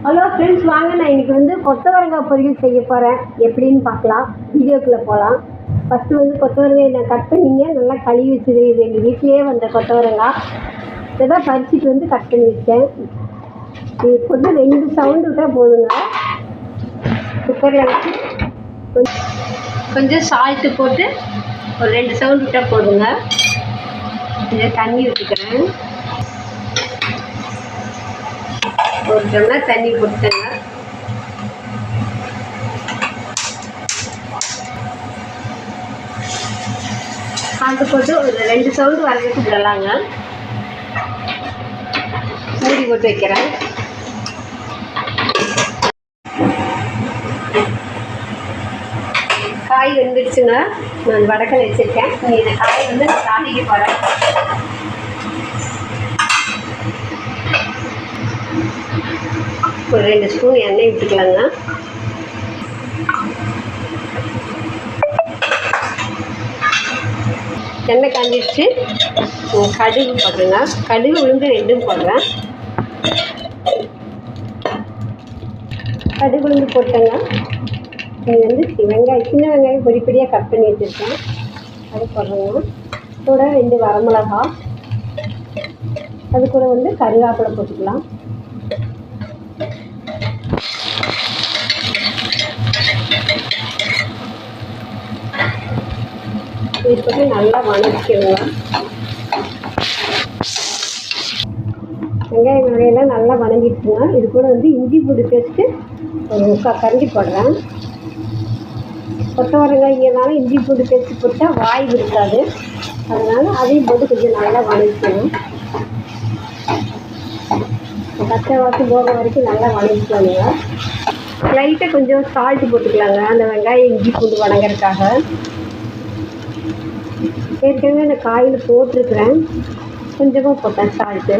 Hello friends, வாங்க நான் இன்றைக்கி கொத்தவரங்காய் பொரியல் செய்ய போகிறேன். எப்படின்னு பார்க்கலாம். வீடியோக்குள்ளே போகலாம். ஃபஸ்ட்டு கொத்தவரங்காய் நான் கட் பண்ணிங்க நல்லா கழுவி வச்சுது. இது எங்கள் வீட்டிலேயே வந்த கொத்தவரங்காய் இதை பறிச்சிட்டு கட் பண்ணி வச்சேன். இது கொஞ்சம் 2 சவுண்டு விட்டால் போதுங்க. குக்கரில் வச்சு கொஞ்சம் சால்ட்டு போட்டு ஒரு 2 சவுண்டு விட்டால் போதுங்க. இதை தண்ணி ஊற்றிக்கிறேன். ஒரு டம்ளர் தண்ணி போட்டுங்க. அது போட்டு ஒரு 2 சவுண்டு வரதுக்கு விடலாங்க. மூடி போட்டு வைக்கிறேன். காய் வெந்துடுச்சுங்க. நான் வடக்கல் வச்சுருக்கேன். இந்த காய் நான் தாளிக்க போகிறேன். ஒரு 2 ஸ்பூன் எண்ணெய் விட்டுக்கலாங்க. எண்ணெய் காஞ்சிடுச்சு. கடுகு போடுறேங்க. கடுகு உளுந்து 2ம் போடுறேன். கடுகு உளுந்து போட்டேங்க. இது வெங்காயம், சின்ன வெங்காயம் பொடி பொடியாக கட் பண்ணி வச்சுருக்கேன். அது போடுறேங்க. கூட 2 வரமிளகா, அது கூட கருவேப்பிலை போட்டுக்கலாம். இது போட்டு நல்லா வணக்கிடுங்க. வெங்காயம் வகையெல்லாம் நல்லா வணங்கிடுச்சுங்க. இது கூட இஞ்சி பூண்டு பேஸ்ட்டு ஒரு 3/4 கரண்டி போடுறேன். கொத்தவரங்காய்னால இஞ்சி பூண்டு பேஸ்ட்டு போட்டால் வாய் இருக்காது. அதனால் அதையும் போட்டு கொஞ்சம் நல்லா வணக்கிக்கணும். பச்சை வாசம் போகிற வரைக்கும் நல்லா வணக்கிக்கணுங்க. லைட்டாக கொஞ்சம் சால்ட்டு போட்டுக்கலாங்க. அந்த வெங்காயம் இஞ்சி பூண்டு வணங்கிறதுக்காக. ஏற்கனவே அந்த காயில் போட்டிருக்கிறேன். கொஞ்சமாக போட்டேன் சால்ட்டு.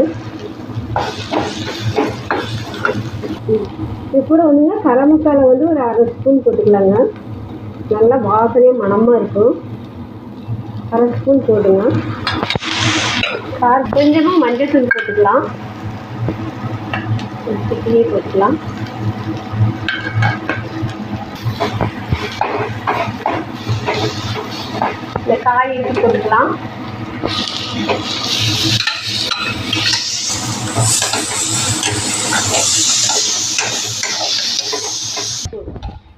இது கூட கரம் மசாலா ஒரு 1/2 ஸ்பூன் போட்டுக்கலாங்க. நல்லா வாசனையாக மணமாக இருக்கும். 1/2 ஸ்பூன் போடுங்க. கொஞ்சமாக மஞ்சள் தூள் போட்டுக்கலாம். சிக்கனே போட்டுக்கலாம். இந்த காய் எடுத்து போட்டுக்கலாம்.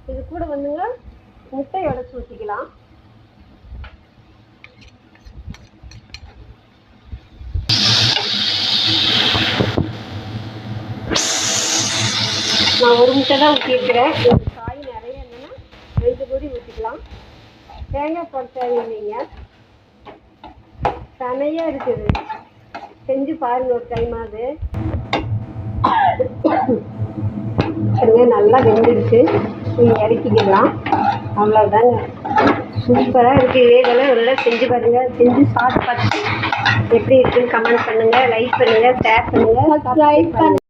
இது கூட முட்டை உடைச்சி ஊற்றிக்கலாம். நான் ஒரு முட்டை தான் ஊற்றிருக்கிறேன். காய் நிறைய இருந்ததுன்னா 2 பொடி ஊற்றிக்கலாம். தேங்காய் போட தேவையில்லைங்க. செமையாக இருக்குது. செஞ்சு பாருங்க ஒரு டைமாவது. சரிங்க, நல்லா வெந்துடுச்சு. நீங்கள் இறக்கிக்கலாம். அவ்வளோதாங்க. சூப்பராக இருக்குது. இதெல்லாம் நல்லா செஞ்சு பாருங்கள். செஞ்சு சாப்பிட்டு பார்த்து எப்படி இருக்குன்னு கமெண்ட் பண்ணுங்கள். லைக் பண்ணுங்கள், ஷேர் பண்ணுங்கள், சப்ஸ்கிரைப் பண்ணுங்கள்.